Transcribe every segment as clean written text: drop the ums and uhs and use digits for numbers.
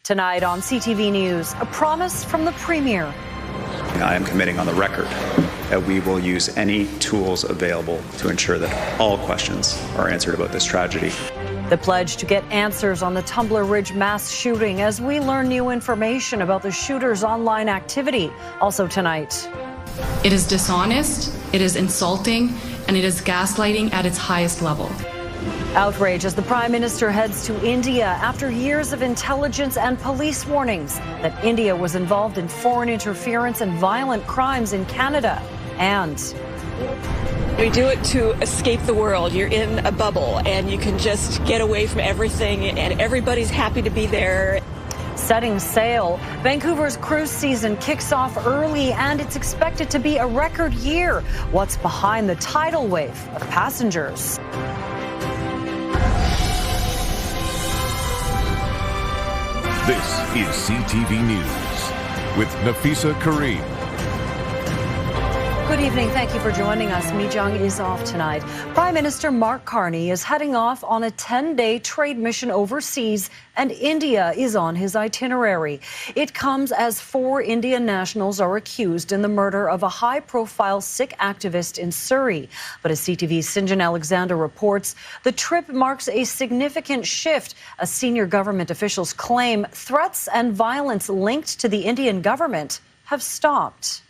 Tonight on CTV News, a promise from the Premier. I am committing on the record that we will use any tools available to ensure that all questions are answered about this tragedy. The pledge to get answers on the Tumbler Ridge mass shooting as we learn new information about the shooter's online activity. Also tonight. It is dishonest, it is insulting, and it is gaslighting at its highest level. Outrage as the Prime Minister heads to India after years of intelligence and police warnings that India was involved in foreign interference and violent crimes in Canada. And we do it to escape the world. You're in a bubble and you can just get away from everything and everybody's happy to be there. Setting sail, Vancouver's cruise season kicks off early and it's expected to be a record year. What's behind the tidal wave of passengers? This is CTV News with Nafisa Kareem. Good evening. Thank you for joining us. Mi Jung is off tonight. Prime Minister Mark Carney is heading off on a 10-day trade mission overseas, and India is on his itinerary. It comes as 4 Indian nationals are accused in the murder of a high-profile Sikh activist in Surrey. But as CTV's Sinjan Alexander reports, the trip marks a significant shift as senior government officials claim threats and violence linked to the Indian government have stopped.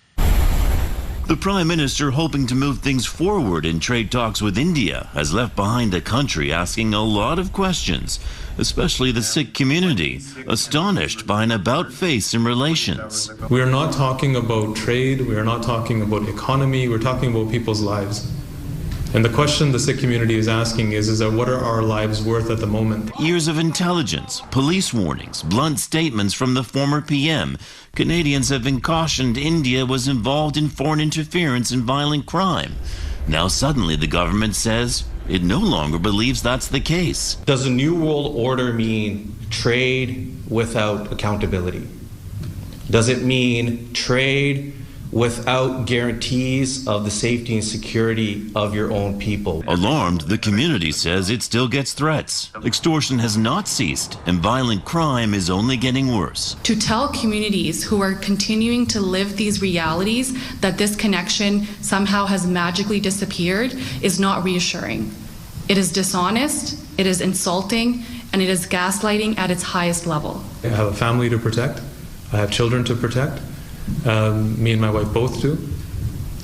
The Prime Minister, hoping to move things forward in trade talks with India, has left behind a country asking a lot of questions, especially the Sikh community, astonished by an about-face in relations. We are not talking about trade, we are not talking about economy, we're talking about people's lives. And the question the Sikh community is asking is that what are our lives worth at the moment? Years of intelligence, police warnings, blunt statements from the former PM. Canadians have been cautioned India was involved in foreign interference and violent crime. Now suddenly the government says it no longer believes that's the case. Does a new world order mean trade without accountability? Does it mean trade without guarantees of the safety and security of your own people? Alarmed, the community says it still gets threats. Extortion has not ceased, and violent crime is only getting worse. To tell communities who are continuing to live these realities that this connection somehow has magically disappeared is not reassuring. It is dishonest, it is insulting, and it is gaslighting at its highest level. I have a family to protect, I have children to protect. Me and my wife both do.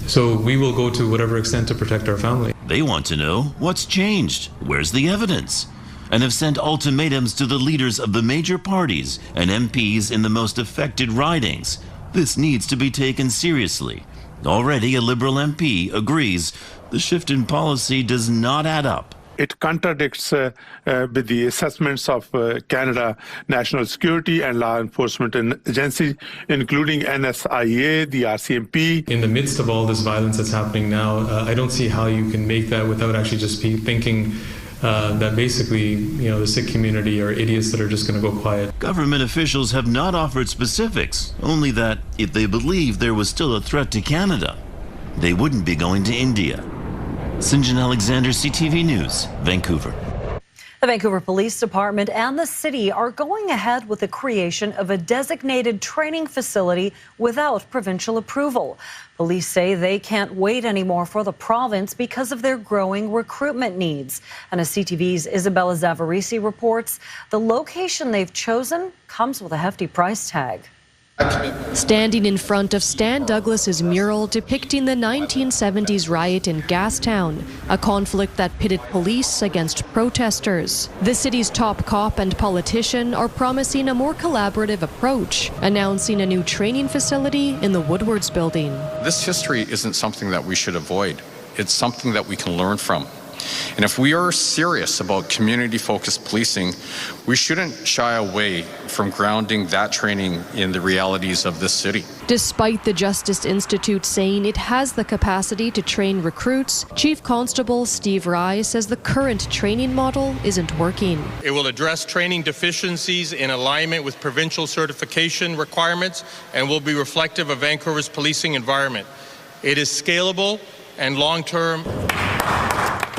So we will go to whatever extent to protect our family. They want to know what's changed, where's the evidence, and have sent ultimatums to the leaders of the major parties and MPs in the most affected ridings. This needs to be taken seriously. Already a Liberal MP agrees the shift in policy does not add up. It contradicts with the assessments of Canada National Security and Law Enforcement Agency, including NSIA, the RCMP. In the midst of all this violence that's happening now, I don't see how you can make that without actually just thinking that basically, the Sikh community are idiots that are just going to go quiet. Government officials have not offered specifics, only that if they believed there was still a threat to Canada, they wouldn't be going to India. Sinjan Alexander, CTV News, Vancouver. The Vancouver Police Department and the city are going ahead with the creation of a designated training facility without provincial approval. Police say they can't wait anymore for the province because of their growing recruitment needs. And as CTV's Isabella Zavarisi reports, the location they've chosen comes with a hefty price tag. Standing in front of Stan Douglas's mural depicting the 1970s riot in Gastown, a conflict that pitted police against protesters. The city's top cop and politician are promising a more collaborative approach, announcing a new training facility in the Woodwards building. This history isn't something that we should avoid. It's something that we can learn from. And if we are serious about community-focused policing, we shouldn't shy away from grounding that training in the realities of this city. Despite the Justice Institute saying it has the capacity to train recruits, Chief Constable Steve Rye says the current training model isn't working. It will address training deficiencies in alignment with provincial certification requirements and will be reflective of Vancouver's policing environment. It is scalable and long-term.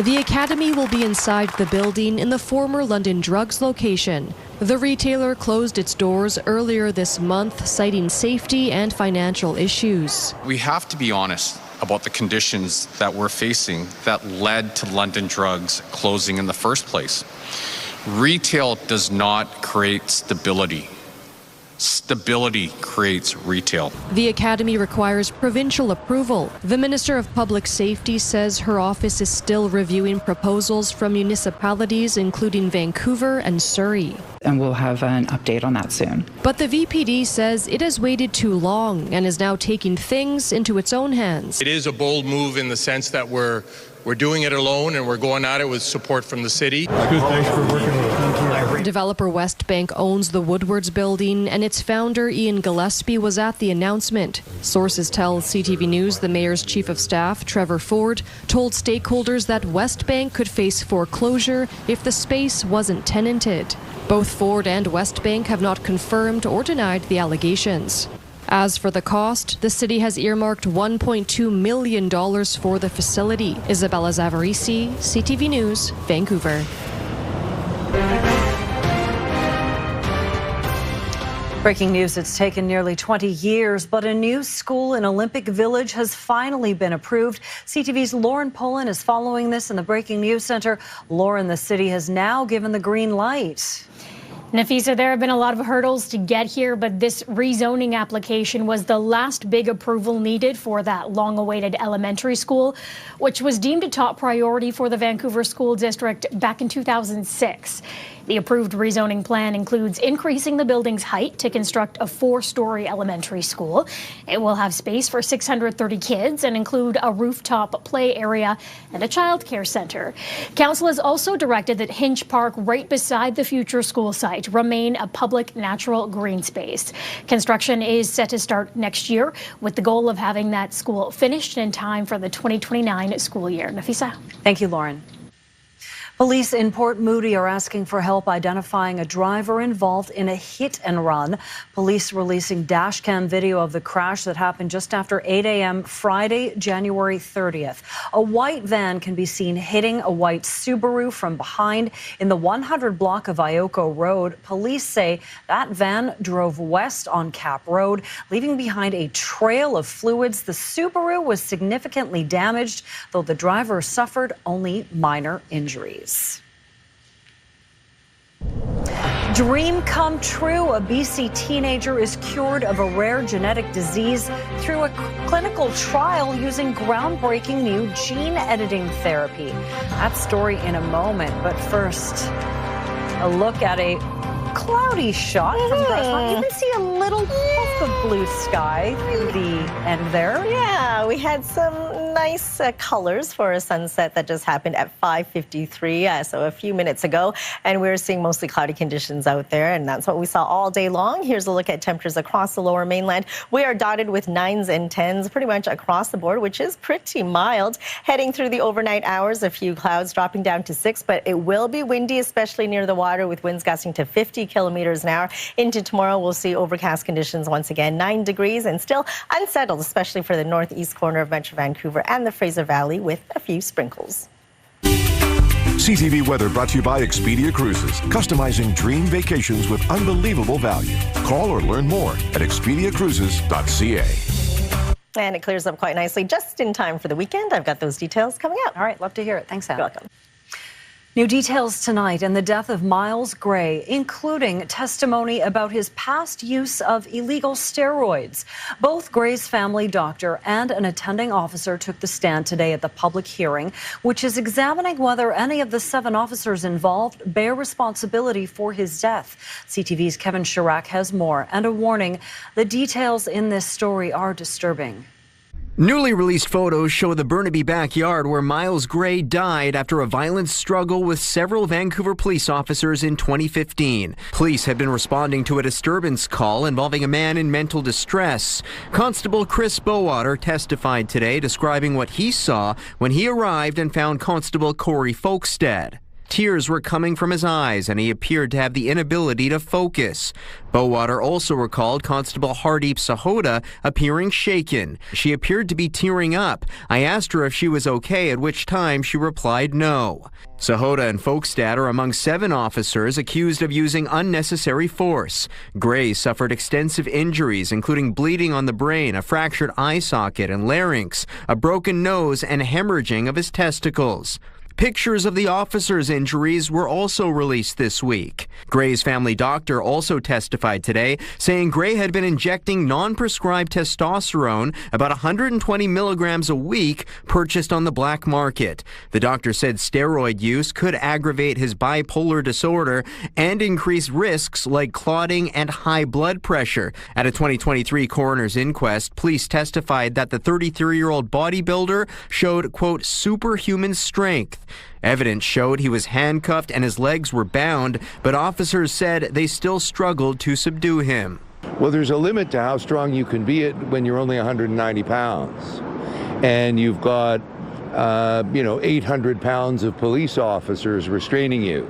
The academy will be inside the building in the former London Drugs location, The retailer closed its doors earlier this month, citing safety and financial issues. We have to be honest about the conditions that we're facing that led to London Drugs closing in the first place. Retail does not create stability. Stability creates retail. The Academy requires provincial approval. The Minister of Public Safety says her office is still reviewing proposals from municipalities, including Vancouver and Surrey. And we'll have an update on that soon. But the VPD says it has waited too long and is now taking things into its own hands. It is a bold move in the sense that we're doing it alone and we're going at it with support from the city. Good, thanks for working with us. Developer Westbank owns the Woodwards building, and its founder Ian Gillespie was at the announcement. Sources tell CTV News the mayor's chief of staff, Trevor Ford, told stakeholders that Westbank could face foreclosure if the space wasn't tenanted. Both Ford and Westbank have not confirmed or denied the allegations. As for the cost, the city has earmarked $1.2 million for the facility. Isabella Zavarisi, CTV News, Vancouver. Breaking news, it's taken nearly 20 years, but a new school in Olympic Village has finally been approved. CTV's Lauren Pullen is following this in the Breaking News Center. Lauren, the city has now given the green light. Nafisa, there have been a lot of hurdles to get here, but this rezoning application was the last big approval needed for that long-awaited elementary school, which was deemed a top priority for the Vancouver School District back in 2006. The approved rezoning plan includes increasing the building's height to construct a 4-story elementary school. It will have space for 630 kids and include a rooftop play area and a child care center. Council has also directed that Hinge Park, right beside the future school site, remain a public natural green space. Construction is set to start next year with the goal of having that school finished in time for the 2029 school year. Nafisa. Thank you, Lauren. Police in Port Moody are asking for help identifying a driver involved in a hit and run. Police releasing dashcam video of the crash that happened just after 8 a.m. Friday, January 30th. A white van can be seen hitting a white Subaru from behind in the 100 block of Ioko Road. Police say that van drove west on Cap Road, leaving behind a trail of fluids. The Subaru was significantly damaged, though the driver suffered only minor injuries. Dream come true. A BC teenager is cured of a rare genetic disease through a clinical trial using groundbreaking new gene editing therapy. That story in a moment, but first, a look at a cloudy shot from the restaurant. You can see a little puff of blue sky through the end there. Yeah, we had some nice colors for a sunset that just happened at 5:53, so a few minutes ago, and we're seeing mostly cloudy conditions out there, and that's what we saw all day long. Here's a look at temperatures across the lower mainland. We are dotted with 9s and 10s pretty much across the board, which is pretty mild. Heading through the overnight hours, a few clouds dropping down to 6, but it will be windy, especially near the water, with winds gusting to 50 kilometers an hour. Into tomorrow, we'll see overcast conditions once again, 9 degrees, and still unsettled, especially for the northeast corner of Metro Vancouver and the Fraser Valley, with a few sprinkles. CTV Weather brought to you by Expedia Cruises, customizing dream vacations with unbelievable value. Call or learn more at expediacruises.ca. And it clears up quite nicely just in time for the weekend. I've got those details coming up. All right, love to hear it. Thanks, Anne. You're welcome. New details tonight in the death of Miles Gray, including testimony about his past use of illegal steroids. Both Gray's family doctor and an attending officer took the stand today at the public hearing, which is examining whether any of the 7 officers involved bear responsibility for his death. CTV's Kevin Chirac has more, and a warning: the details in this story are disturbing. Newly released photos show the Burnaby backyard where Miles Gray died after a violent struggle with several Vancouver police officers in 2015. Police had been responding to a disturbance call involving a man in mental distress. Constable Chris Bowater testified today, describing what he saw when he arrived and found Constable Corey Folkestead. Tears were coming from his eyes, and he appeared to have the inability to focus. Bowater also recalled Constable Hardeep Sahota appearing shaken. She appeared to be tearing up. I asked her if she was okay, at which time she replied no. Sahota and Folkestad are among 7 officers accused of using unnecessary force. Gray suffered extensive injuries, including bleeding on the brain, a fractured eye socket and larynx, a broken nose, and hemorrhaging of his testicles. Pictures of the officers' injuries were also released this week. Gray's family doctor also testified today, saying Gray had been injecting non-prescribed testosterone, about 120 milligrams a week, purchased on the black market. The doctor said steroid use could aggravate his bipolar disorder and increase risks like clotting and high blood pressure. At a 2023 coroner's inquest, police testified that the 33-year-old bodybuilder showed, quote, superhuman strength. Evidence showed he was handcuffed and his legs were bound, but officers said they still struggled to subdue him. Well, there's a limit to how strong you can be when you're only 190 pounds. And you've got, 800 pounds of police officers restraining you.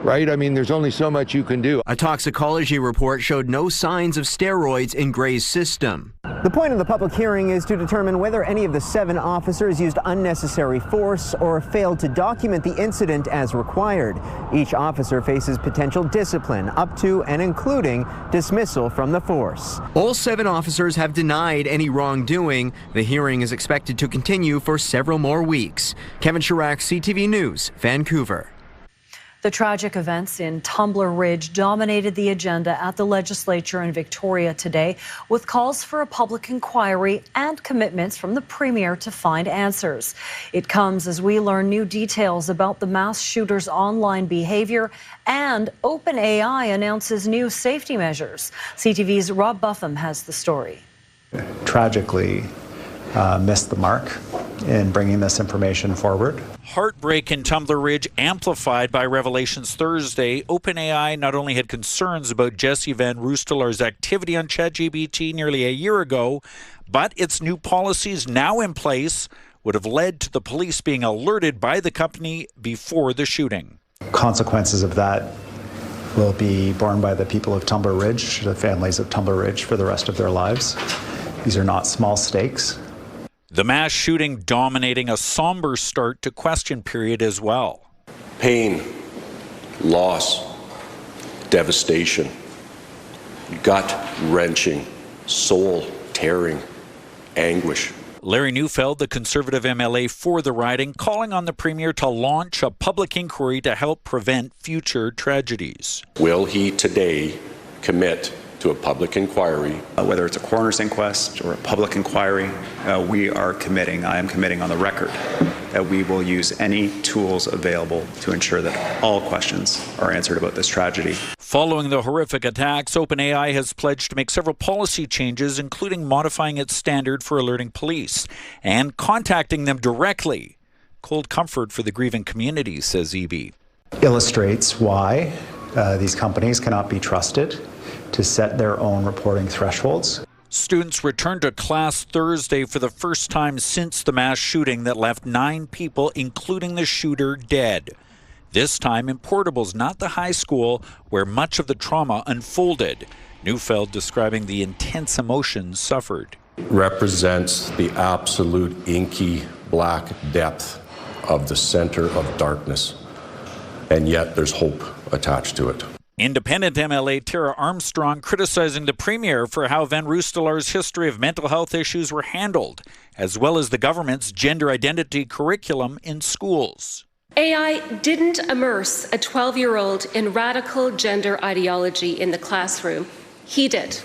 Right? I mean, there's only so much you can do. A toxicology report showed no signs of steroids in Gray's system. The point of the public hearing is to determine whether any of the 7 officers used unnecessary force or failed to document the incident as required. Each officer faces potential discipline, up to and including dismissal from the force. All 7 officers have denied any wrongdoing. The hearing is expected to continue for several more weeks. Kevin Chirac, CTV News, Vancouver. The tragic events in Tumbler Ridge dominated the agenda at the legislature in Victoria today, with calls for a public inquiry and commitments from the Premier to find answers. It comes as we learn new details about the mass shooter's online behavior, and OpenAI announces new safety measures. CTV's Rob Buffum has the story. Tragically missed the mark in bringing this information forward. Heartbreak in Tumbler Ridge amplified by revelations Thursday. OpenAI not only had concerns about Jesse Van Roostelar's activity on ChatGPT nearly a year ago, but its new policies now in place would have led to the police being alerted by the company before the shooting. Consequences of that will be borne by the people of Tumbler Ridge, the families of Tumbler Ridge, for the rest of their lives. These are not small stakes. The mass shooting dominating a somber start to question period as well. Pain, loss, devastation, gut-wrenching, soul-tearing anguish. Larry Neufeld, the Conservative MLA for the riding, calling on the Premier to launch a public inquiry to help prevent future tragedies. Will he today commit to a public inquiry? Whether it's a coroner's inquest or a public inquiry, I am committing on the record that we will use any tools available to ensure that all questions are answered about this tragedy. Following the horrific attacks, OpenAI has pledged to make several policy changes, including modifying its standard for alerting police and contacting them directly. Cold comfort for the grieving community, says EB. Illustrates why these companies cannot be trusted to set their own reporting thresholds. Students returned to class Thursday for the first time since the mass shooting that left 9 people, including the shooter, dead. This time in Portables, not the high school where much of the trauma unfolded. Neufeld describing the intense emotions suffered. Represents the absolute inky black depth of the center of darkness. And yet there's hope attached to it. Independent MLA Tara Armstrong criticizing the Premier for how Van Roostelar's history of mental health issues were handled, as well as the government's gender identity curriculum in schools. AI didn't immerse a 12-year-old in radical gender ideology in the classroom. He did.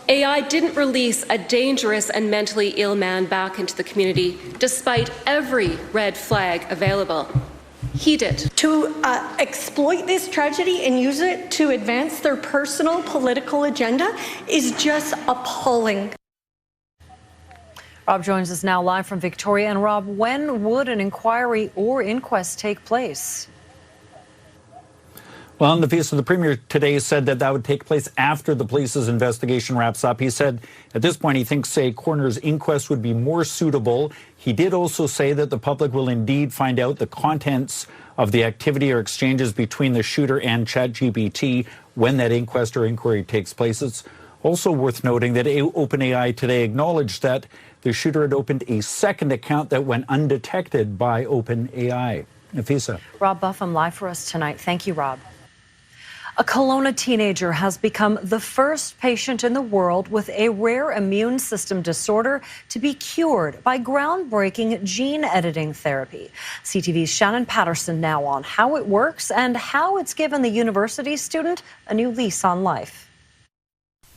AI didn't release a dangerous and mentally ill man back into the community, despite every red flag available. He did. To exploit this tragedy and use it to advance their personal political agenda is just appalling. Rob joins us now live from Victoria. And Rob, when would an inquiry or inquest take place? Well, on the piece of the Premier today said that would take place after the police's investigation wraps up. He said at this point he thinks a coroner's inquest would be more suitable. He did also say that the public will indeed find out the contents of the activity or exchanges between the shooter and ChatGPT when that inquest or inquiry takes place. It's also worth noting that OpenAI today acknowledged that the shooter had opened a second account that went undetected by OpenAI. Nafisa. Rob Buffum live for us tonight. Thank you, Rob. A Kelowna teenager has become the first patient in the world with a rare immune system disorder to be cured by groundbreaking gene editing therapy. CTV's Shannon Patterson now on how it works and how it's given the university student a new lease on life.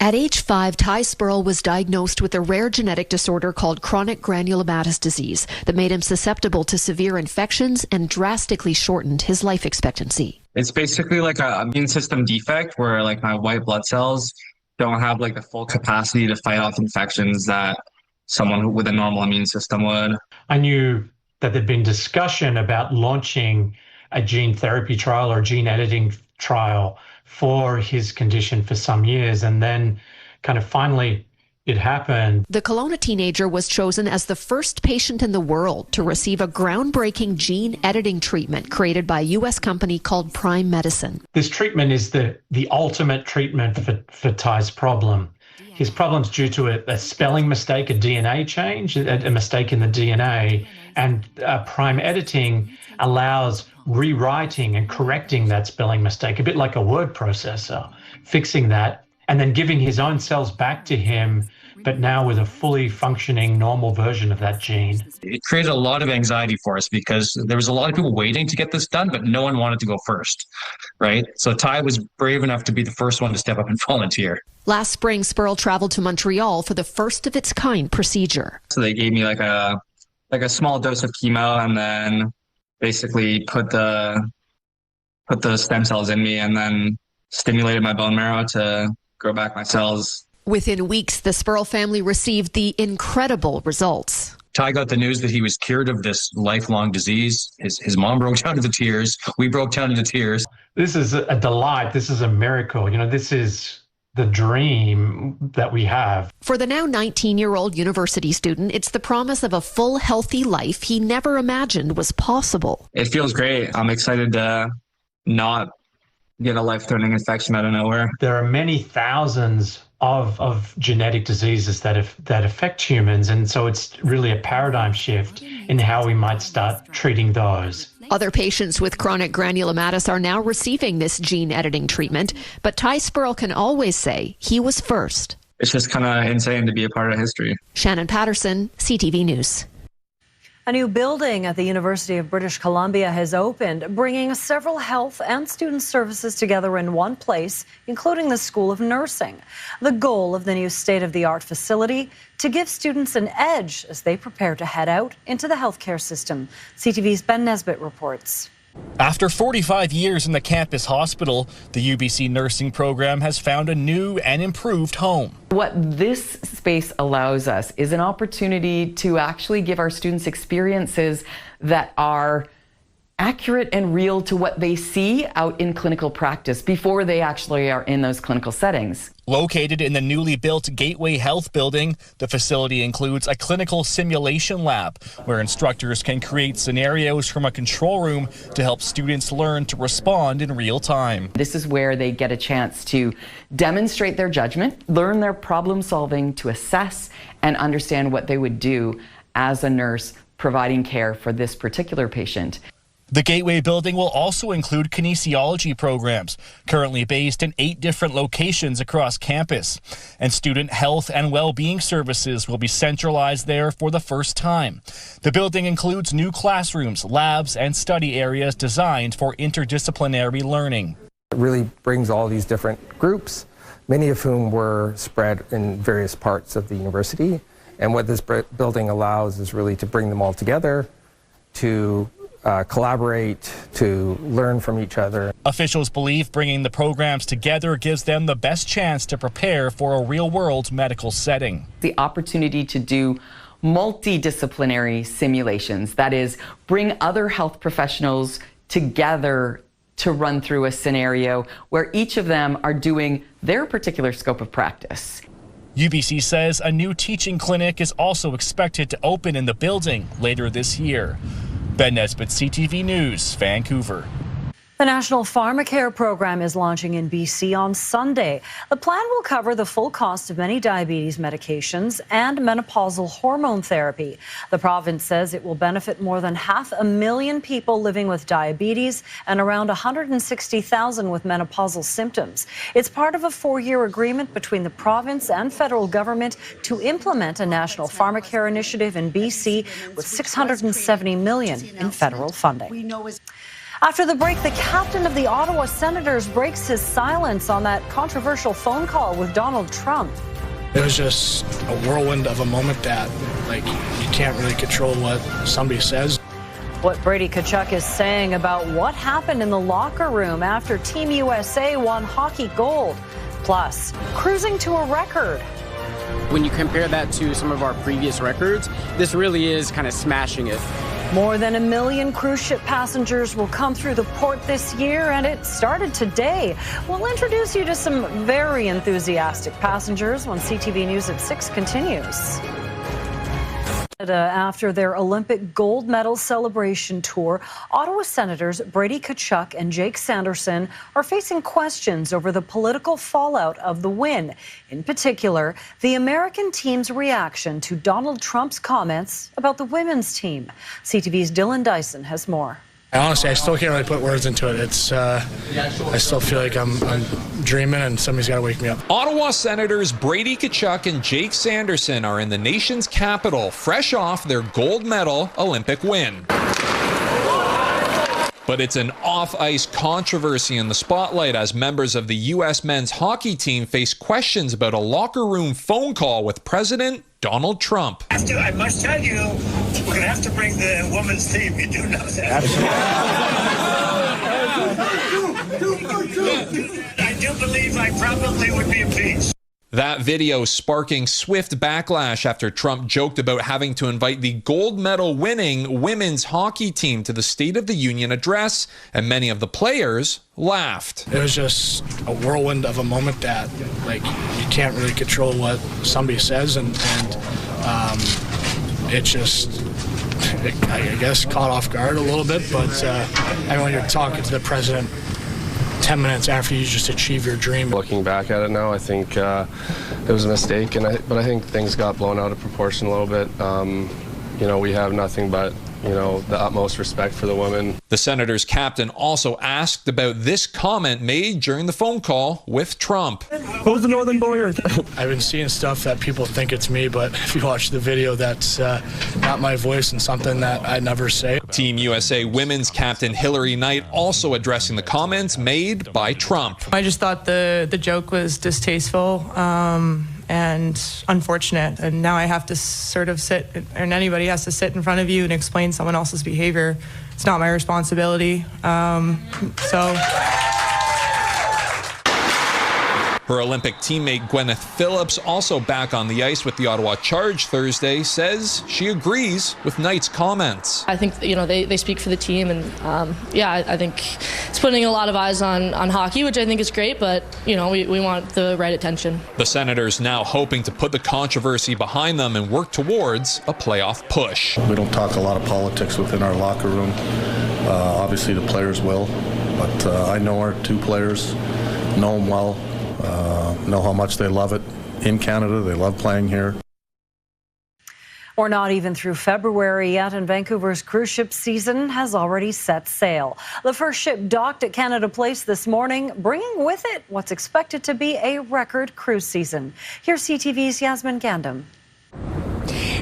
At age 5, Ty Spurl was diagnosed with a rare genetic disorder called chronic granulomatous disease that made him susceptible to severe infections and drastically shortened his life expectancy. It's basically like an immune system defect where like my white blood cells don't have like the full capacity to fight off infections that someone with a normal immune system would. I knew that there'd been discussion about launching a gene therapy trial or gene editing trial for his condition for some years, and then kind of finally it happened. The Kelowna teenager was chosen as the first patient in the world to receive a groundbreaking gene editing treatment created by a U.S. company called Prime Medicine. This treatment is the ultimate treatment for Ty's problem. His problem's due to a spelling mistake, a DNA change, a mistake in the DNA, and Prime editing allows rewriting and correcting that spelling mistake, a bit like a word processor, fixing that, and then giving his own cells back to him, but now with a fully functioning normal version of that gene. It created a lot of anxiety for us because there was a lot of people waiting to get this done, but no one wanted to go first, right? So Ty was brave enough to be the first one to step up and volunteer. Last spring, Spurl traveled to Montreal for the first of its kind procedure. So they gave me like a small dose of chemo and then basically put the stem cells in me and then stimulated my bone marrow to grow back my cells. Within weeks, the Spurl family received the incredible results. Ty got the news that he was cured of this lifelong disease. His mom broke down into tears. We broke down into tears. This is a delight. This is a miracle. You know, this is the dream that we have. For the now 19-year-old university student, it's the promise of a full, healthy life he never imagined was possible. It feels great. I'm excited to not get a life-threatening infection out of nowhere. There are many thousands of genetic diseases that affect humans, and so it's really a paradigm shift in how we might start treating those. Other patients with chronic granulomatous are now receiving this gene editing treatment, but Ty Spurl can always say he was first. It's just kind of insane to be a part of history. Shannon Patterson, CTV News. A new building at the University of British Columbia has opened, bringing several health and student services together in one place, including the School of Nursing. The goal of the new state-of-the-art facility, to give students an edge as they prepare to head out into the healthcare system. CTV's Ben Nesbitt reports. After 45 years in the campus hospital, the UBC nursing program has found a new and improved home. What this space allows us is an opportunity to actually give our students experiences that are accurate and real to what they see out in clinical practice before they actually are in those clinical settings. Located in the newly built Gateway Health building, the facility includes a clinical simulation lab where instructors can create scenarios from a control room to help students learn to respond in real time. This is where they get a chance to demonstrate their judgment, learn their problem solving, to assess and understand what they would do as a nurse providing care for this particular patient. The Gateway building will also include kinesiology programs, currently based in 8 different locations across campus. And student health and well-being services will be centralized there for the first time. The building includes new classrooms, labs, and study areas designed for interdisciplinary learning. It really brings all these different groups, many of whom were spread in various parts of the university. And what this building allows is really to bring them all together, to collaborate, to learn from each other. Officials believe bringing the programs together gives them the best chance to prepare for a real-world medical setting. The opportunity to do multidisciplinary simulations, that is, bring other health professionals together to run through a scenario where each of them are doing their particular scope of practice. UBC says a new teaching clinic is also expected to open in the building later this year. Ben Nesbitt, CTV News, Vancouver. The National Pharmacare program is launching in BC on Sunday. The plan will cover the full cost of many diabetes medications and menopausal hormone therapy. The province says it will benefit more than 500,000 people living with diabetes and around 160,000 with menopausal symptoms. It's part of a 4-year agreement between the province and federal government to implement a national pharmacare initiative in BC with $670 million in federal funding. After the break, the captain of the Ottawa Senators breaks his silence on that controversial phone call with Donald Trump. It was just a whirlwind of a moment that, you can't really control what somebody says. What Brady Tkachuk is saying about what happened in the locker room after Team USA won hockey gold. Plus, cruising to a record. When you compare that to some of our previous records, this really is kind of smashing it. More than 1 million cruise ship passengers will come through the port this year, and it started today. We'll introduce you to some very enthusiastic passengers when CTV News at 6 continues. After their Olympic gold medal celebration tour, Ottawa Senators Brady Tkachuk and Jake Sanderson are facing questions over the political fallout of the win. In particular, the American team's reaction to Donald Trump's comments about the women's team. CTV's Dylan Dyson has more. Honestly, I still can't really put words into it. I still feel like I'm dreaming and somebody's got to wake me up. Ottawa Senators Brady Tkachuk and Jake Sanderson are in the nation's capital, fresh off their gold medal Olympic win. But it's an off-ice controversy in the spotlight as members of the U.S. men's hockey team face questions about a locker room phone call with President Donald Trump. I must tell you, we're going to have to bring the women's team. You do know that. I do believe I probably would be impeached. That video sparking swift backlash after Trump joked about having to invite the gold medal winning women's hockey team to the State of the Union address, and many of the players laughed. It was just a whirlwind of a moment that, you can't really control what somebody says, and it just, I guess, caught off guard a little bit, but when you're talking to the president 10 minutes after you just achieve your dream. Looking back at it now, I think it was a mistake, but I think things got blown out of proportion a little bit. We have nothing but the utmost respect for the women. The Senators captain also asked about this comment made during the phone call with Trump. Who's the Northern Border? I've been seeing stuff that people think it's me, but if you watch the video, that's not my voice and something that I never say. Team USA women's captain Hillary Knight also addressing the comments made by Trump. I just thought the joke was distasteful and unfortunate, and now I have to sort of sit, and anybody has to sit in front of you and explain someone else's behavior. It's not my responsibility. Her Olympic teammate Gwyneth Phillips, also back on the ice with the Ottawa Charge Thursday, says she agrees with Knight's comments. I think they speak for the team, and I think it's putting a lot of eyes on hockey, which I think is great, but we want the right attention. The Senators now hoping to put the controversy behind them and work towards a playoff push. We don't talk a lot of politics within our locker room. Obviously the players will, but I know our two players, know them well. Know how much they love it in Canada. They love playing here. We're not even through February yet, and Vancouver's cruise ship season has already set sail. The first ship docked at Canada Place this morning, bringing with it what's expected to be a record cruise season. Here's CTV's Yasmin Gandam.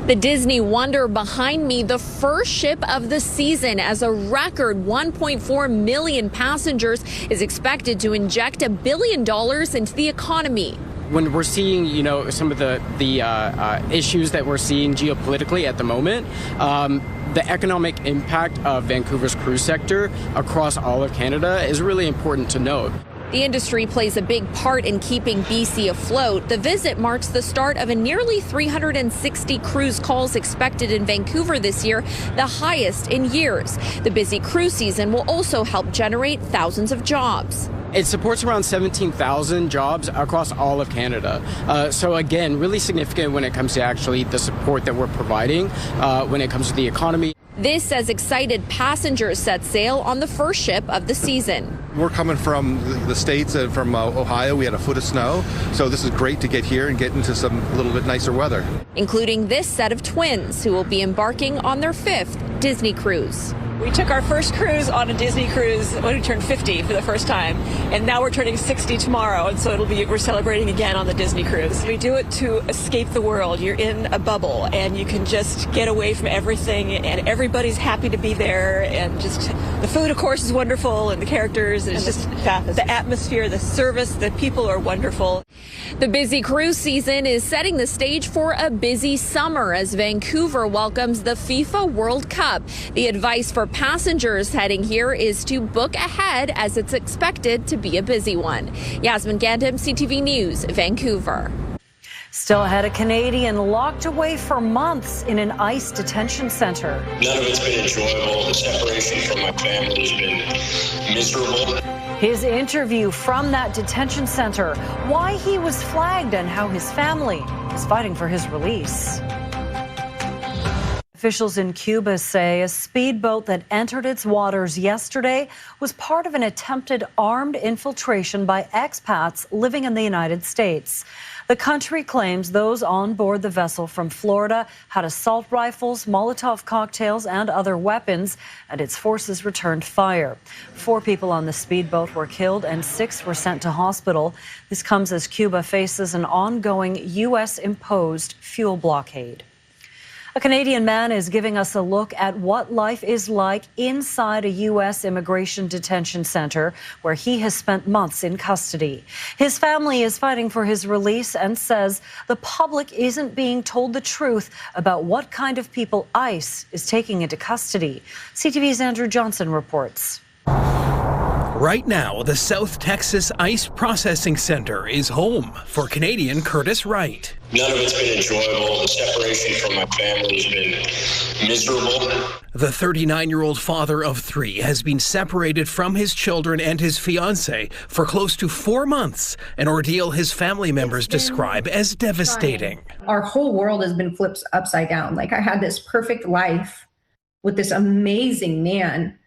The Disney Wonder behind me, the first ship of the season, as a record 1.4 million passengers is expected to inject $1 billion into the economy. When we're seeing, some of the issues that we're seeing geopolitically at the moment, the economic impact of Vancouver's cruise sector across all of Canada is really important to note. The industry plays a big part in keeping BC afloat. The visit marks the start of a nearly 360 cruise calls expected in Vancouver this year, the highest in years. The busy cruise season will also help generate thousands of jobs. It supports around 17,000 jobs across all of Canada. So again, really significant when it comes to actually the support that we're providing when it comes to the economy. This as excited passengers set sail on the first ship of the season. We're coming from the States and from Ohio. We had a foot of snow. So this is great to get here and get into some little bit nicer weather. Including this set of twins who will be embarking on their 5th Disney cruise. We took our first cruise on a Disney cruise when we turned 50 for the first time, and now we're turning 60 tomorrow, and so we're celebrating again on the Disney cruise. We do it to escape the world. You're in a bubble, and you can just get away from everything, and everybody's happy to be there, and just the food, of course, is wonderful, and the characters, and it's just the atmosphere, the service, the people are wonderful. The busy cruise season is setting the stage for a busy summer as Vancouver welcomes the FIFA World Cup. The advice for passengers heading here is to book ahead as it's expected to be a busy one. Yasmin Gandham, CTV News, Vancouver. Still ahead, a Canadian locked away for months in an ICE detention center. None of it's been enjoyable. The separation from my family has been miserable. His interview from that detention center, why he was flagged and how his family is fighting for his release. Officials in Cuba say a speedboat that entered its waters yesterday was part of an attempted armed infiltration by expats living in the United States. The country claims those on board the vessel from Florida had assault rifles, Molotov cocktails, and other weapons, and its forces returned fire. 4 people on the speedboat were killed and 6 were sent to hospital. This comes as Cuba faces an ongoing U.S.-imposed fuel blockade. A Canadian man is giving us a look at what life is like inside a U.S. immigration detention center where he has spent months in custody. His family is fighting for his release and says the public isn't being told the truth about what kind of people ICE is taking into custody. CTV's Andrew Johnson reports. Right now, the South Texas ICE Processing Center is home for Canadian Curtis Wright. None of it's been enjoyable. The separation from my family has been miserable. The 39-year-old father of 3 has been separated from his children and his fiancée for close to 4 months, an ordeal his family members describe as devastating. Our whole world has been flipped upside down. Like, I had this perfect life with this amazing man,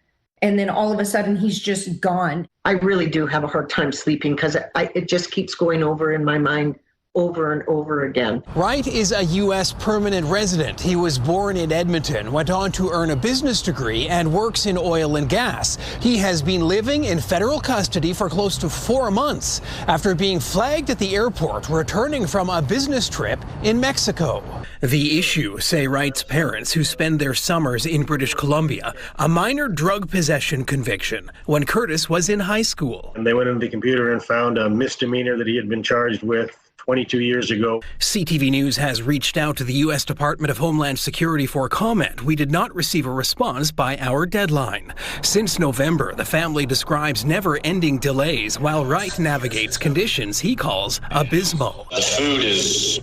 and then all of a sudden he's just gone. I really do have a hard time sleeping because it just keeps going over in my mind over and over again. Wright is a U.S. permanent resident. He was born in Edmonton, went on to earn a business degree, and works in oil and gas. He has been living in federal custody for close to 4 months after being flagged at the airport returning from a business trip in Mexico. The issue, say Wright's parents, who spend their summers in British Columbia, a minor drug possession conviction when Curtis was in high school. And they went into the computer and found a misdemeanor that he had been charged with 22 years ago. CTV News has reached out to the U.S. Department of Homeland Security for comment. We did not receive a response by our deadline. Since November, the family describes never-ending delays while Wright navigates conditions he calls abysmal. The food is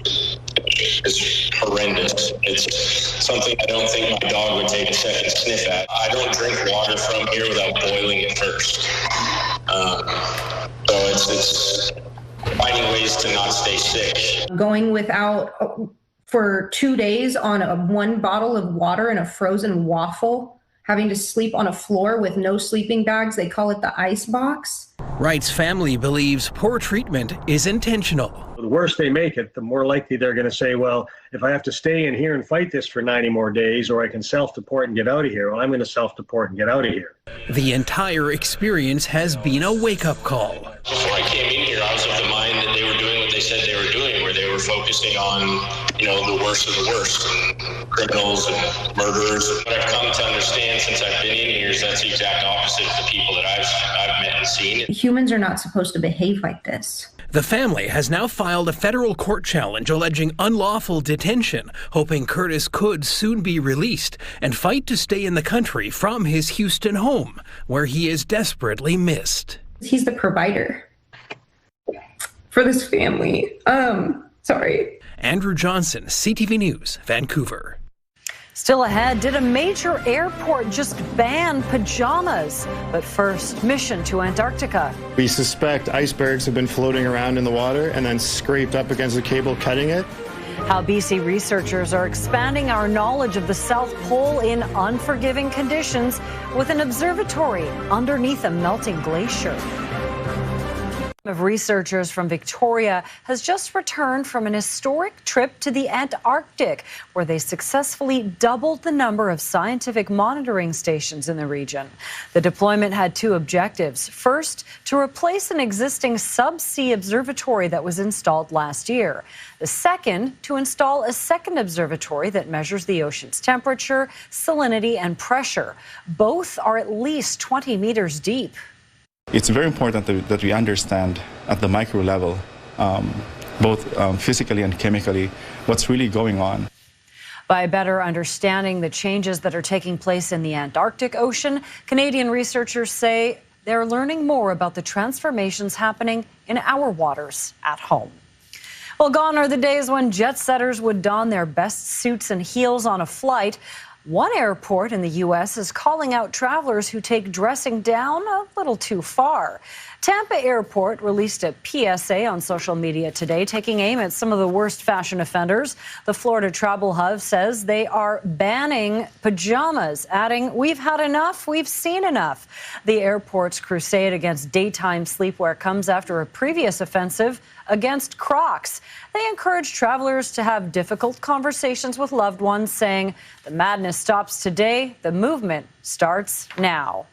horrendous. It's something I don't think my dog would take a second sniff at. I don't drink water from here without boiling it first. So it's finding ways to not stay sick. Going without for 2 days on one bottle of water and a frozen waffle, having to sleep on a floor with no sleeping bags. They call it the ice box. Wright's family believes poor treatment is intentional. The worse they make it, the more likely they're going to say, well, if I have to stay in here and fight this for 90 more days, or I can self-deport and get out of here, well, I'm going to self-deport and get out of here. The entire experience has been a wake-up call. Before I came in here, I was of the mind that they were doing what they said they were doing, where they were focusing on, the worst of the worst, and criminals and murderers. What I've come to understand since I've been in here is that's the exact opposite of the people that I've met and seen. Humans are not supposed to behave like this. The family has now filed a federal court challenge alleging unlawful detention, hoping Curtis could soon be released and fight to stay in the country from his Houston home, where he is desperately missed. He's the provider. for this family. Sorry. Andrew Johnson, CTV News, Vancouver. Still ahead, did a major airport just ban pajamas? But first, mission to Antarctica. We suspect icebergs have been floating around in the water and then scraped up against the cable, cutting it. How BC researchers are expanding our knowledge of the South Pole in unforgiving conditions with an observatory underneath a melting glacier. Of researchers from Victoria has just returned from an historic trip to the Antarctic, where they successfully doubled the number of scientific monitoring stations in the region. The deployment had two objectives. First, to replace an existing subsea observatory that was installed last year. The second, to install a second observatory that measures the ocean's temperature, salinity, and pressure. Both are at least 20 meters deep. It's very important that we understand at the micro level, both physically and chemically, what's really going on. By better understanding the changes that are taking place in the Antarctic Ocean, Canadian researchers say they're learning more about the transformations happening in our waters at home. Well, gone are the days when jet setters would don their best suits and heels on a flight. One airport in the U.S. is calling out travelers who take dressing down a little too far. Tampa Airport released a PSA on social media today, taking aim at some of the worst fashion offenders. The Florida Travel Hub says they are banning pajamas, adding, "We've had enough, we've seen enough." The airport's crusade against daytime sleepwear comes after a previous offensive against Crocs. They encourage travelers to have difficult conversations with loved ones, saying, "The madness stops today, the movement starts now."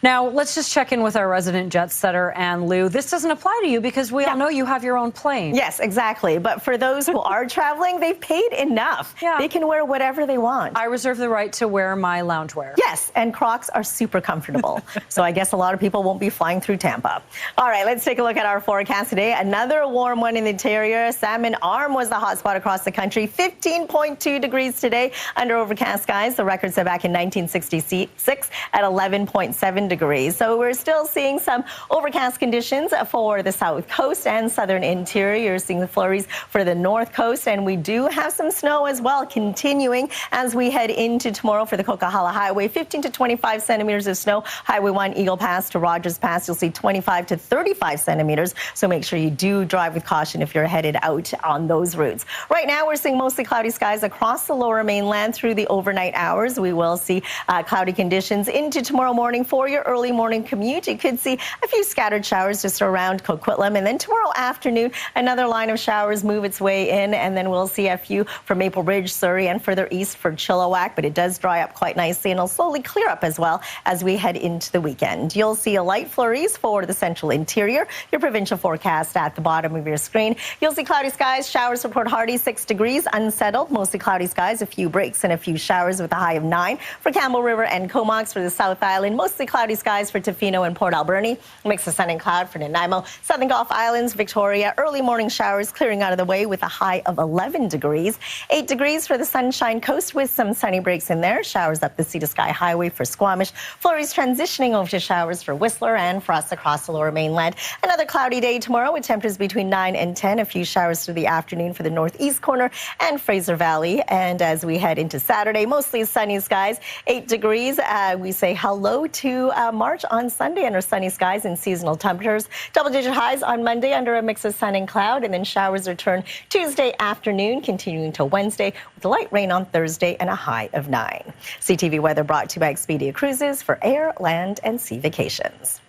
Now, let's just check in with our resident jet setter, Ann Lou. This doesn't apply to you because we all know you have your own plane. Yes, exactly. But for those who are traveling, they've paid enough. Yeah. They can wear whatever they want. I reserve the right to wear my loungewear. Yes, and Crocs are super comfortable. So I guess a lot of people won't be flying through Tampa. All right, let's take a look at our forecast today. Another warm one in the interior. Salmon Arm was the hotspot across the country. 15.2 degrees today under overcast skies. The record set back in 1966 at 11.7 degrees. So we're still seeing some overcast conditions for the south coast and southern interior. You're seeing the flurries for the north coast, and we do have some snow as well continuing as we head into tomorrow for the Coquihalla Highway. 15 to 25 centimeters of snow. Highway 1 Eagle Pass to Rogers Pass, you'll see 25 to 35 centimeters. So make sure you do drive with caution if you're headed out on those routes. Right now we're seeing mostly cloudy skies across the lower mainland through the overnight hours. We will see cloudy conditions into tomorrow morning for your early morning commute. You could see a few scattered showers just around Coquitlam, and then tomorrow afternoon another line of showers move its way in, and then we'll see a few for Maple Ridge, Surrey, and further east for Chilliwack, but it does dry up quite nicely and it'll slowly clear up as well as we head into the weekend. You'll see a light flurries for the central interior. Your provincial forecast at the bottom of your screen. You'll see cloudy skies, showers for Port Hardy, 6 degrees, unsettled, mostly cloudy skies, a few breaks and a few showers with a high of 9. For Campbell River and Comox for the South Island, mostly cloudy skies for Tofino and Port Alberni. Mix of sun and cloud for Nanaimo. Southern Gulf Islands, Victoria, early morning showers clearing out of the way with a high of 11 degrees. 8 degrees for the Sunshine Coast with some sunny breaks in there. Showers up the Sea to Sky Highway for Squamish. Flurries transitioning over to showers for Whistler and frost across the lower mainland. Another cloudy day tomorrow with temperatures between 9 and 10. A few showers through the afternoon for the northeast corner and Fraser Valley. And as we head into Saturday, mostly sunny skies. 8 degrees. We say hello to March on Sunday under sunny skies and seasonal temperatures. Double-digit highs on Monday under a mix of sun and cloud, and then showers return Tuesday afternoon, continuing till Wednesday with light rain on Thursday and a high of 9. CTV weather brought to you by Expedia Cruises for air, land, and sea vacations.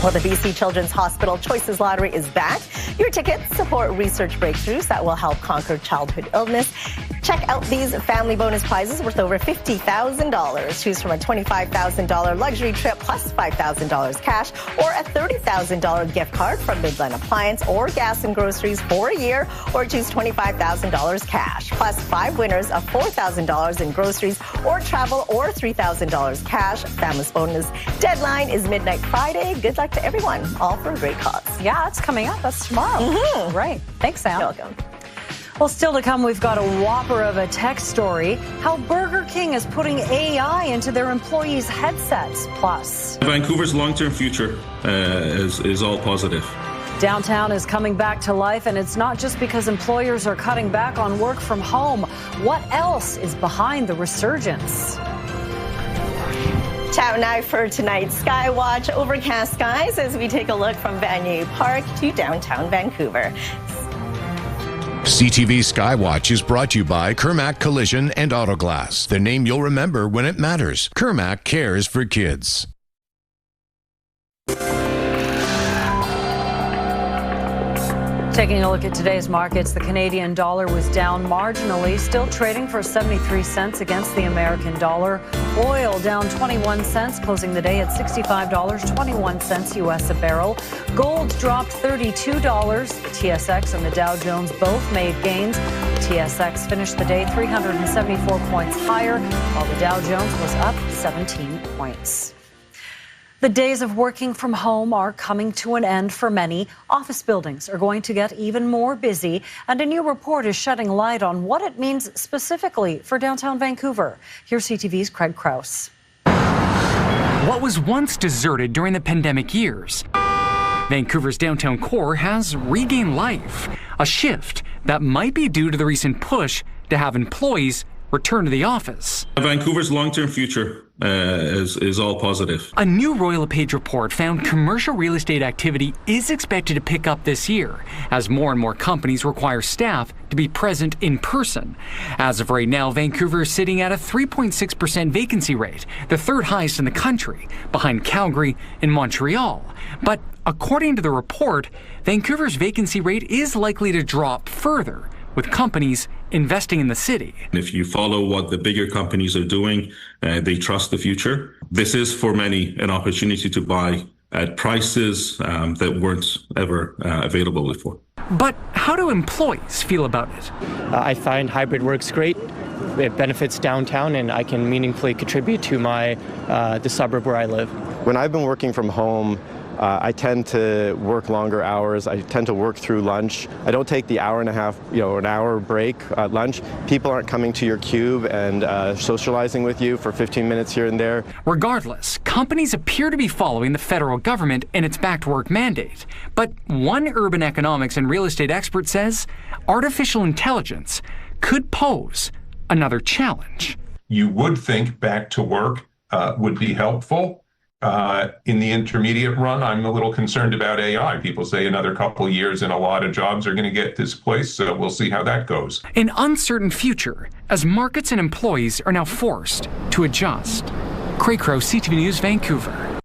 Well, the BC Children's Hospital Choices Lottery is back. Your tickets support research breakthroughs that will help conquer childhood illness. Check out these family bonus prizes worth over $50,000. Choose from a $25,000 luxury trip plus $5,000 cash, or a $30,000 gift card from Midland Appliance or Gas and Groceries for a year, or choose $25,000 cash plus 5 winners of $4,000 in groceries or travel, or $3,000 cash. Family's bonus deadline is midnight Friday. Good luck to everyone, all for a great cause. Yeah, it's coming up. That's tomorrow. Right. Thanks, Sam. You're welcome. Well, still to come, we've got a whopper of a tech story. How Burger King is putting AI into their employees' headsets. Plus, Vancouver's long-term future is all positive. Downtown is coming back to life, and it's not just because employers are cutting back on work from home. What else is behind the resurgence? Time now for tonight's Skywatch. Overcast skies as we take a look from Vanier Park to downtown Vancouver. CTV Skywatch is brought to you by Kermac Collision and Autoglass, the name you'll remember when it matters. Kermac cares for kids. Taking a look at today's markets, the Canadian dollar was down marginally, still trading for 73 cents against the American dollar. Oil down 21 cents, closing the day at $65.21 U.S. a barrel. Gold dropped $32. The TSX and the Dow Jones both made gains. The TSX finished the day 374 points higher, while the Dow Jones was up 17 points. The days of working from home are coming to an end for many. Office buildings are going to get even more busy, and a new report is shedding light on what it means specifically for downtown Vancouver. Here's CTV's Craig Krause. What was once deserted during the pandemic years, Vancouver's downtown core has regained life, a shift that might be due to the recent push to have employees return to the office. Vancouver's long-term future is all positive. A new Royal LePage report found commercial real estate activity is expected to pick up this year as more and more companies require staff to be present in person. As of right now, Vancouver is sitting at a 3.6% vacancy rate, the third highest in the country, behind Calgary and Montreal. But according to the report, Vancouver's vacancy rate is likely to drop further, with companies investing in the city. If you follow what the bigger companies are doing, they trust the future. This is for many an opportunity to buy at prices that weren't ever available before. But how do employees feel about it? I find hybrid work's great. It benefits downtown, and I can meaningfully contribute to the suburb where I live. When I've been working from home, I tend to work longer hours. I tend to work through lunch. I don't take the hour and a half, an hour break at lunch. People aren't coming to your cube and socializing with you for 15 minutes here and there. Regardless, companies appear to be following the federal government and its back-to-work mandate. But one urban economics and real estate expert says artificial intelligence could pose another challenge. You would think back to work would be helpful. In the intermediate run, I'm a little concerned about AI. People say another couple of years and a lot of jobs are going to get displaced, so we'll see how that goes. An uncertain future as markets and employees are now forced to adjust. Craig Krause, CTV News, Vancouver.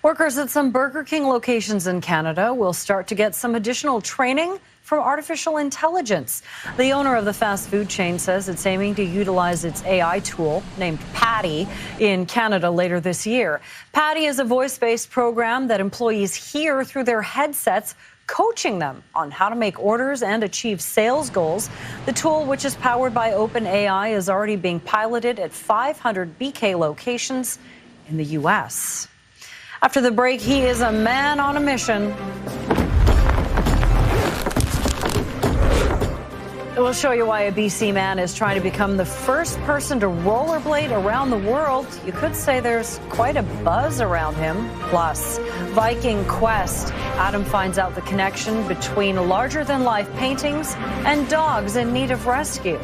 Workers at some Burger King locations in Canada will start to get some additional training from artificial intelligence. The owner of the fast food chain says it's aiming to utilize its AI tool named Patty in Canada later this year. Patty is a voice-based program that employees hear through their headsets, coaching them on how to make orders and achieve sales goals. The tool, which is powered by OpenAI, is already being piloted at 500 BK locations in the U.S. After the break, he is a man on a mission. We'll show you why a BC man is trying to become the first person to rollerblade around the world. You could say there's quite a buzz around him. Plus, Viking Quest. Adam finds out the connection between larger-than-life paintings and dogs in need of rescue.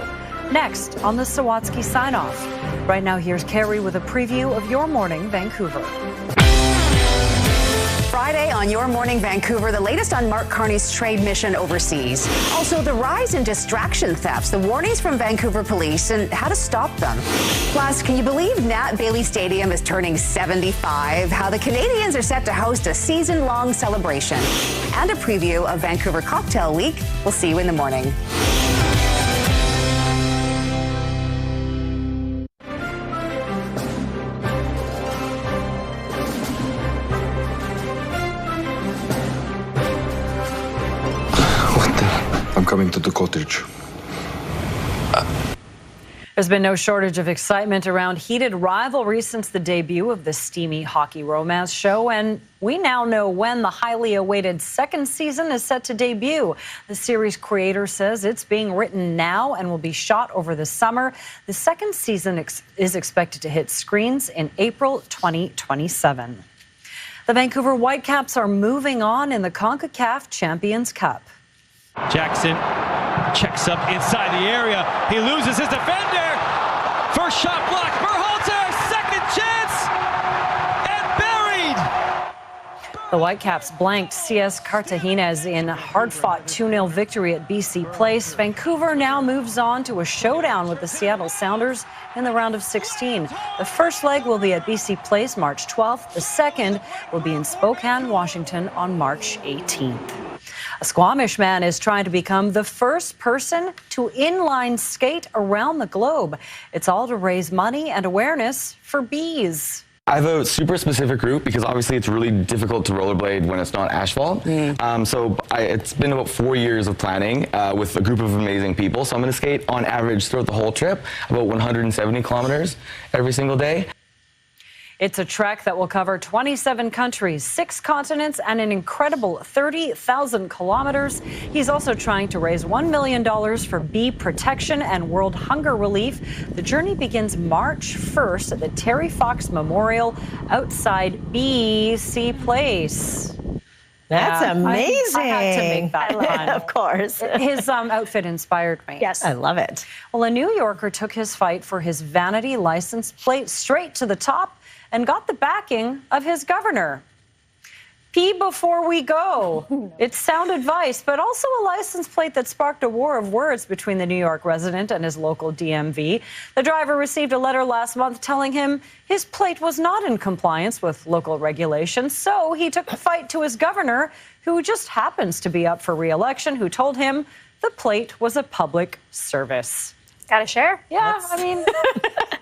Next on the Swatsky Signoff. Right now, here's Carrie with a preview of Your Morning Vancouver. Friday on Your Morning Vancouver, the latest on Mark Carney's trade mission overseas. Also, the rise in distraction thefts, the warnings from Vancouver police, and how to stop them. Plus, can you believe Nat Bailey Stadium is turning 75? How the Canadians are set to host a season-long celebration. And a preview of Vancouver Cocktail Week. We'll see you in the morning. I'm coming to the cottage. There's been no shortage of excitement around heated rivalry since the debut of the steamy hockey romance show, and we now know when the highly awaited second season is set to debut. The series creator says it's being written now and will be shot over the summer. The second season is expected to hit screens in April 2027. The Vancouver Whitecaps are moving on in the CONCACAF Champions Cup. Jackson checks up inside the area. He loses his defender. First shot blocked. Berhalter, second chance, and buried. The Whitecaps blanked CS Cartagenas in a hard-fought 2-0 victory at BC Place. Vancouver now moves on to a showdown with the Seattle Sounders in the round of 16. The first leg will be at BC Place March 12th. The second will be in Spokane, Washington on March 18th. A Squamish man is trying to become the first person to inline skate around the globe. It's all to raise money and awareness for bees. I have a super specific route because obviously it's really difficult to rollerblade when it's not asphalt. It's been about 4 years of planning with a group of amazing people. So I'm going to skate on average throughout the whole trip, about 170 kilometers every single day. It's a trek that will cover 27 countries, 6 continents, and an incredible 30,000 kilometers. He's also trying to raise $1 million for bee protection and world hunger relief. The journey begins March 1st at the Terry Fox Memorial outside BC Place. That's amazing. I had to make that fun. Of course. His outfit inspired me. Yes. I love it. Well, a New Yorker took his fight for his vanity license plate straight to the top and got the backing of his governor. Pee before we go. It's sound advice, but also a license plate that sparked a war of words between the New York resident and his local DMV. The driver received a letter last month telling him his plate was not in compliance with local regulations, so he took the fight to his governor, who just happens to be up for re-election, who told him the plate was a public service. Gotta share. Yeah, I mean,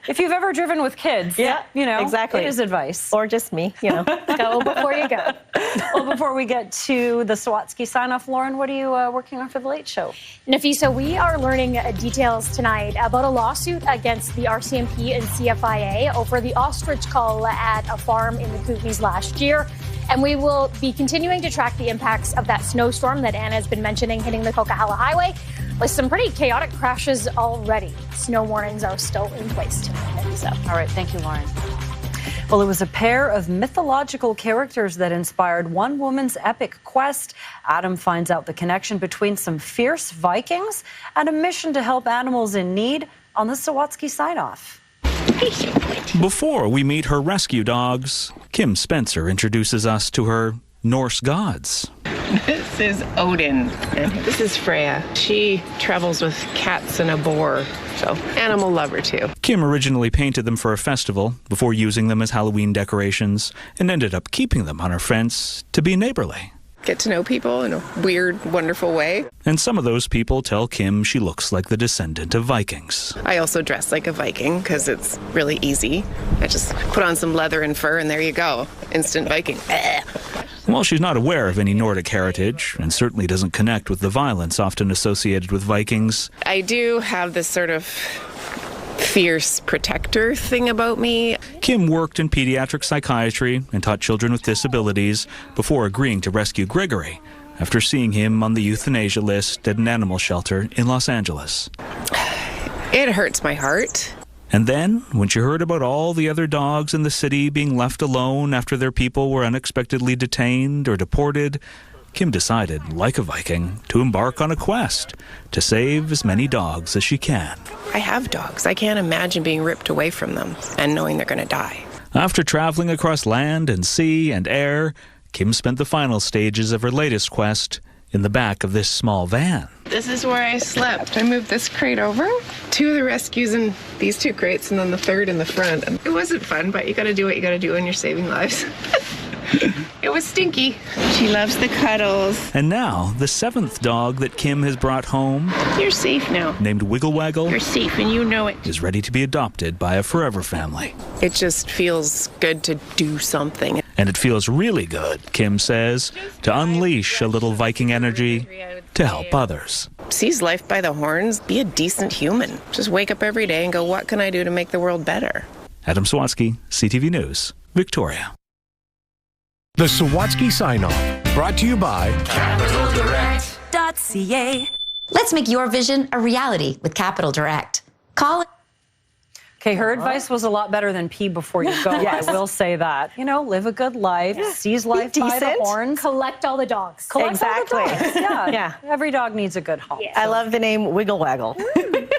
if you've ever driven with kids, exactly. It is advice. Or just me, Go before you go. Well, before we get to the Swatsky Signoff, Lauren, what are you working on for the Late Show? Nafisa, we are learning details tonight about a lawsuit against the RCMP and CFIA over the ostrich cull at a farm in the Kootenays last year. And we will be continuing to track the impacts of that snowstorm that Anna has been mentioning hitting the Coquihalla Highway, with some pretty chaotic crashes already. Snow warnings are still in place tonight. So. All right, thank you, Lauren. Well, it was a pair of mythological characters that inspired one woman's epic quest. Adam finds out the connection between some fierce Vikings and a mission to help animals in need on the Swatsky Signoff. Before we meet her rescue dogs, Kim Spencer introduces us to her Norse gods. This is Odin, and this is Freya. She travels with cats and a boar, so animal lover too. Kim originally painted them for a festival before using them as Halloween decorations and ended up keeping them on her fence to be neighborly. Get to know people in a weird, wonderful way. And some of those people tell Kim she looks like the descendant of Vikings. I also dress like a Viking because it's really easy. I just put on some leather and fur and there you go. Instant Viking. While she's not aware of any Nordic heritage and certainly doesn't connect with the violence often associated with Vikings, I do have this sort of fierce protector thing about me. Kim worked in pediatric psychiatry and taught children with disabilities before agreeing to rescue Gregory after seeing him on the euthanasia list at an animal shelter in Los Angeles. It hurts my heart. And then, when she heard about all the other dogs in the city being left alone after their people were unexpectedly detained or deported, Kim decided, like a Viking, to embark on a quest to save as many dogs as she can. I have dogs. I can't imagine being ripped away from them and knowing they're going to die. After traveling across land and sea and air, Kim spent the final stages of her latest quest in the back of this small van. This is where I slept. I moved this crate over. 2 of the rescues in these 2 crates and then the 3rd in the front. And it wasn't fun, but you got to do what you got to do when you're saving lives. It was stinky. She loves the cuddles. And now, the 7th dog that Kim has brought home, You're safe now. named Wiggle Waggle, You're safe and you know it. is ready to be adopted by a forever family. It just feels good to do something. And it feels really good, Kim says, to unleash a little Viking energy to help others. Seize life by the horns. Be a decent human. Just wake up every day and go, what can I do to make the world better? Adam Swatsky, CTV News, Victoria. The Swatsky Signoff, brought to you by CapitalDirect.ca. Let's make your vision a reality with Capital Direct. Call Okay, her advice was a lot better than pee before you go. Yes. I will say that. You know, live a good life, seize life by the horns. Collect all the dogs. Collect Exactly. all the dogs. Yeah. Yeah. Every dog needs a good home. Yeah. I love the name Wiggle Waggle.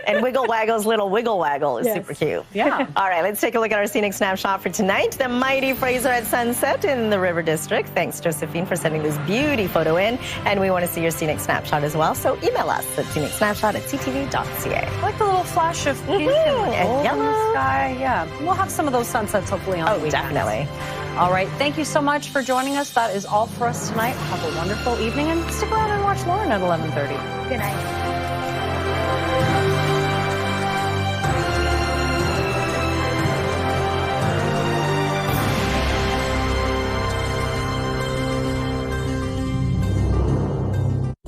And Wiggle Waggle's little Wiggle Waggle is super cute. Yeah. All right, let's take a look at our scenic snapshot for tonight. The mighty Fraser at sunset in the River District. Thanks, Josephine, for sending this beauty photo in. And we want to see your scenic snapshot as well. So email us at scenicsnapshot@ctv.ca. I like the little flash of pink and yellow sky. Yeah, we'll have some of those sunsets hopefully on the weekend. Definitely. All right, thank you so much for joining us. That is all for us tonight. Have a wonderful evening and stick around and watch Lauren at 11:30. Good night.